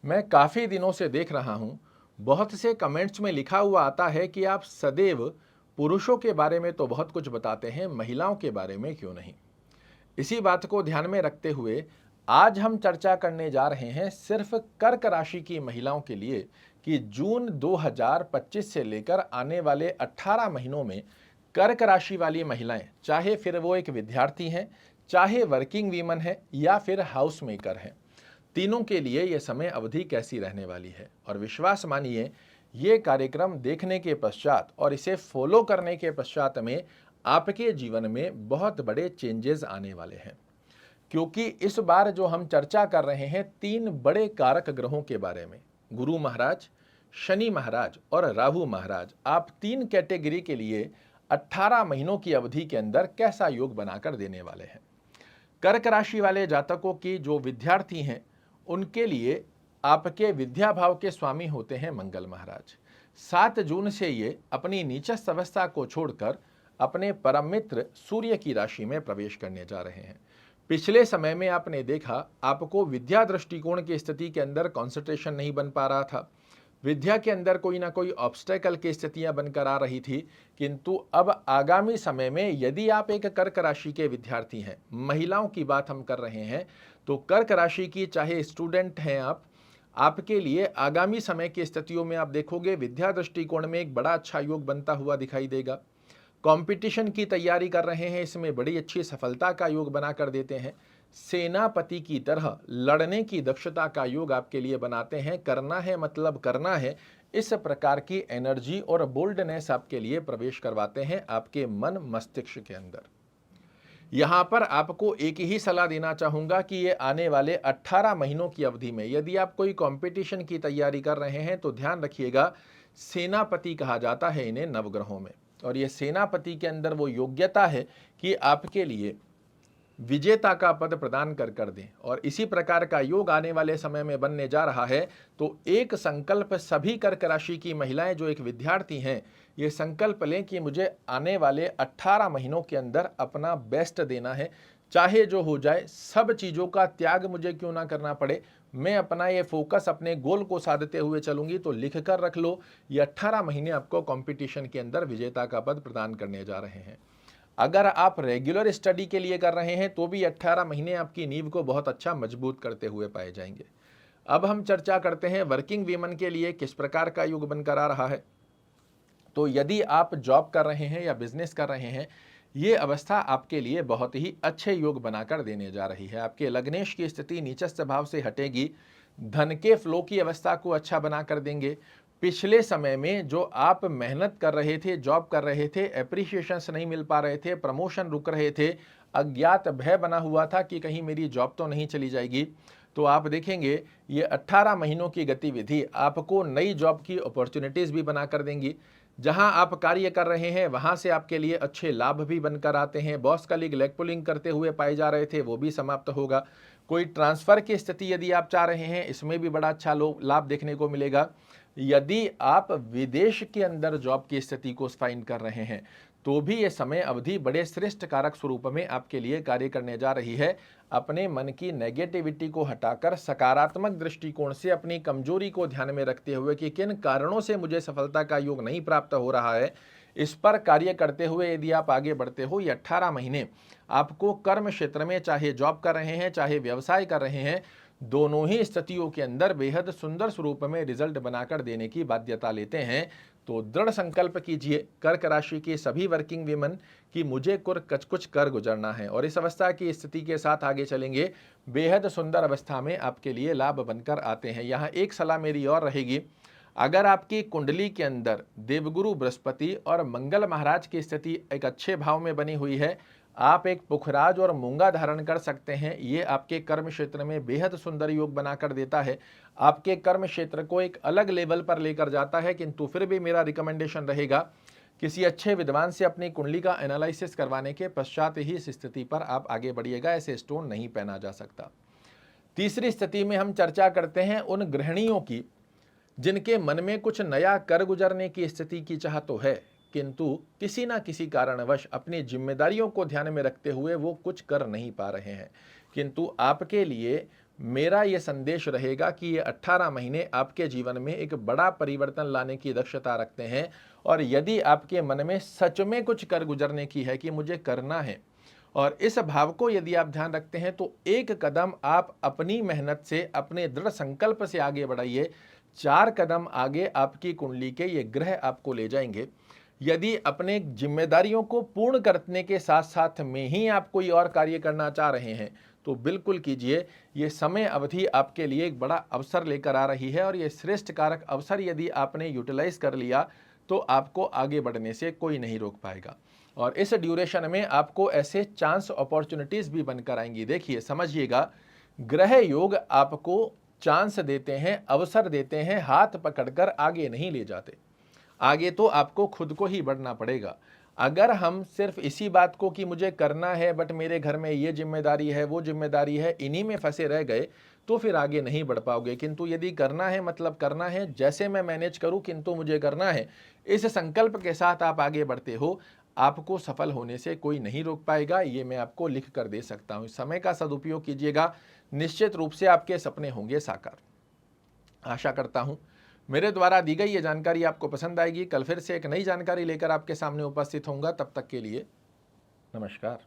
मैं काफ़ी दिनों से देख रहा हूँ, बहुत से कमेंट्स में लिखा हुआ आता है कि आप सदैव पुरुषों के बारे में तो बहुत कुछ बताते हैं, महिलाओं के बारे में क्यों नहीं? इसी बात को ध्यान में रखते हुए आज हम चर्चा करने जा रहे हैं सिर्फ कर्क राशि की महिलाओं के लिए कि जून 2025 से लेकर आने वाले 18 महीनों में कर्क राशि वाली महिलाएं, चाहे फिर वो एक विद्यार्थी हैं, चाहे वर्किंग वीमन है या फिर हाउस मेकर हैं, तीनों के लिए यह समय अवधि कैसी रहने वाली है। और विश्वास मानिए, ये कार्यक्रम देखने के पश्चात और इसे फॉलो करने के पश्चात में आपके जीवन में बहुत बड़े चेंजेस आने वाले हैं। क्योंकि इस बार जो हम चर्चा कर रहे हैं 3 बड़े कारक ग्रहों के बारे में, गुरु महाराज, शनि महाराज और राहु महाराज, आप 3 कैटेगरी के लिए 18 महीनों की अवधि के अंदर कैसा योग बनाकर देने वाले हैं। कर्क राशि वाले जातकों की जो विद्यार्थी हैं, उनके लिए आपके विद्या भाव के स्वामी होते हैं मंगल महाराज। 7 जून से ये अपनी नीचस्थ अवस्था को छोड़कर अपने परम मित्र सूर्य की राशि में प्रवेश करने जा रहे हैं। पिछले समय में आपने देखा, आपको विद्या दृष्टिकोण की स्थिति के अंदर कंसंट्रेशन नहीं बन पा रहा था, विद्या के अंदर कोई ना कोई ऑब्स्टेकल की स्थितियां बनकर आ रही थी। किंतु अब आगामी समय में यदि आप एक कर्क राशि के विद्यार्थी हैं, महिलाओं की बात हम कर रहे हैं, तो कर्क राशि की चाहे स्टूडेंट हैं आप, आपके लिए आगामी समय की स्थितियों में आप देखोगे विद्या दृष्टिकोण में एक बड़ा अच्छा योग बनता हुआ दिखाई देगा। कंपटीशन की तैयारी कर रहे हैं, इसमें बड़ी अच्छी सफलता का योग बना कर देते हैं। सेनापति की तरह लड़ने की दक्षता का योग आपके लिए बनाते हैं। करना है मतलब करना है, इस प्रकार की एनर्जी और बोल्डनेस आपके लिए प्रवेश करवाते हैं आपके मन मस्तिष्क के अंदर। यहाँ पर आपको एक ही सलाह देना चाहूँगा कि ये आने वाले 18 महीनों की अवधि में यदि आप कोई कंपटीशन की तैयारी कर रहे हैं तो ध्यान रखिएगा, सेनापति कहा जाता है इन्हें नवग्रहों में, और ये सेनापति के अंदर वो योग्यता है कि आपके लिए विजेता का पद प्रदान कर दें। और इसी प्रकार का योग आने वाले समय में बनने जा रहा है। तो एक संकल्प सभी कर्क राशि की महिलाएं जो एक विद्यार्थी हैं, ये संकल्प लें कि मुझे आने वाले 18 महीनों के अंदर अपना बेस्ट देना है, चाहे जो हो जाए, सब चीज़ों का त्याग मुझे क्यों ना करना पड़े, मैं अपना ये फोकस अपने गोल को साधते हुए चलूंगी। तो लिख कर रख लो, ये 18 महीने आपको कंपटीशन के अंदर विजेता का पद प्रदान करने जा रहे हैं। अगर आप रेगुलर स्टडी के लिए कर रहे हैं तो भी 18 महीने आपकी नींव को बहुत अच्छा मजबूत करते हुए पाए जाएंगे। अब हम चर्चा करते हैं वर्किंग वीमन के लिए किस प्रकार का योग बनकर आ रहा है। तो यदि आप जॉब कर रहे हैं या बिजनेस कर रहे हैं, ये अवस्था आपके लिए बहुत ही अच्छे योग बनाकर देने जा रही है। आपके लग्नेश की स्थिति नीचस्थ भाव से हटेगी, धन के फ्लो की अवस्था को अच्छा बना कर देंगे। पिछले समय में जो आप मेहनत कर रहे थे, जॉब कर रहे थे, एप्रिशिएशंस नहीं मिल पा रहे थे, प्रमोशन रुक रहे थे, अज्ञात भय बना हुआ था कि कहीं मेरी जॉब तो नहीं चली जाएगी, तो आप देखेंगे ये 18 महीनों की गतिविधि आपको नई जॉब की अपॉर्चुनिटीज़ भी बना कर देंगी। जहां आप कार्य कर रहे हैं वहां से आपके लिए अच्छे लाभ भी बनकर आते हैं। बॉस कलीग लेग पुलिंग करते हुए पाए जा रहे थे, वो भी समाप्त होगा। कोई ट्रांसफ़र की स्थिति यदि आप चाह रहे हैं, इसमें भी बड़ा अच्छा लाभ देखने को मिलेगा। यदि आप विदेश के अंदर जॉब की स्थिति को फाइंड कर रहे हैं तो भी ये समय अवधि बड़े श्रेष्ठ कारक स्वरूप में आपके लिए कार्य करने जा रही है। अपने मन की नेगेटिविटी को हटाकर सकारात्मक दृष्टिकोण से अपनी कमजोरी को ध्यान में रखते हुए कि किन कारणों से मुझे सफलता का योग नहीं प्राप्त हो रहा है, इस पर कार्य करते हुए यदि आप आगे बढ़ते हो, ये 18 महीने आपको कर्म क्षेत्र में, चाहे जॉब कर रहे हैं चाहे व्यवसाय कर रहे हैं, दोनों ही स्थितियों के अंदर बेहद सुंदर स्वरूप में रिजल्ट बनाकर देने की बाध्यता लेते हैं। तो दृढ़ संकल्प कीजिए कर्क राशि के सभी वर्किंग वीमन कि मुझे कुछ कर गुजरना है, और इस अवस्था की स्थिति के साथ आगे चलेंगे, बेहद सुंदर अवस्था में आपके लिए लाभ बनकर आते हैं। यहाँ एक सलाह मेरी और रहेगी, अगर आपकी कुंडली के अंदर देवगुरु बृहस्पति और मंगल महाराज की स्थिति एक अच्छे भाव में बनी हुई है, आप एक पुखराज और मूंगा धारण कर सकते हैं। ये आपके कर्म क्षेत्र में बेहद सुंदर योग बनाकर देता है, आपके कर्म क्षेत्र को एक अलग लेवल पर लेकर जाता है। किंतु फिर भी मेरा रिकमेंडेशन रहेगा, किसी अच्छे विद्वान से अपनी कुंडली का एनालिसिस करवाने के पश्चात ही इस स्थिति पर आप आगे बढ़िएगा, ऐसे स्टोन नहीं पहना जा सकता। तीसरी स्थिति में हम चर्चा करते हैं उन गृहिणियों की जिनके मन में कुछ नया कर गुजरने की स्थिति की चाह तो है, किंतु किसी ना किसी कारणवश अपनी जिम्मेदारियों को ध्यान में रखते हुए वो कुछ कर नहीं पा रहे हैं। किंतु आपके लिए मेरा ये संदेश रहेगा कि ये 18 महीने आपके जीवन में एक बड़ा परिवर्तन लाने की दक्षता रखते हैं। और यदि आपके मन में सच में कुछ कर गुजरने की है कि मुझे करना है, और इस भाव को यदि आप ध्यान रखते हैं, तो एक कदम आप अपनी मेहनत से, अपने दृढ़ संकल्प से आगे बढ़ाइए। 4 कदम आगे आपकी कुंडली के ये ग्रह आपको ले जाएंगे। यदि अपने जिम्मेदारियों को पूर्ण करने के साथ साथ में ही आप कोई और कार्य करना चाह रहे हैं, तो बिल्कुल कीजिए। ये समय अवधि आपके लिए एक बड़ा अवसर लेकर आ रही है, और ये श्रेष्ठ कारक अवसर यदि आपने यूटिलाइज कर लिया तो आपको आगे बढ़ने से कोई नहीं रोक पाएगा। और इस ड्यूरेशन में आपको ऐसे चांस अपॉर्चुनिटीज भी बनकर आएंगी। देखिए, समझिएगा, ग्रह योग आपको चांस देते हैं, अवसर देते हैं, हाथ पकड़कर आगे नहीं ले जाते। आगे तो आपको खुद को ही बढ़ना पड़ेगा। अगर हम सिर्फ इसी बात को कि मुझे करना है बट मेरे घर में ये जिम्मेदारी है, वो जिम्मेदारी है, इन्हीं में फंसे रह गए, तो फिर आगे नहीं बढ़ पाओगे। किंतु यदि करना है, मतलब करना है, जैसे मैं मैनेज करूं किंतु मुझे करना है, इस संकल्प के साथ आप आगे बढ़ते हो, आपको सफल होने से कोई नहीं रोक पाएगा। ये मैं आपको लिख कर दे सकता हूं। समय का सदुपयोग कीजिएगा, निश्चित रूप से आपके सपने होंगे साकार। आशा करता हूं मेरे द्वारा दी गई ये जानकारी आपको पसंद आएगी। कल फिर से एक नई जानकारी लेकर आपके सामने उपस्थित होऊंगा। तब तक के लिए नमस्कार।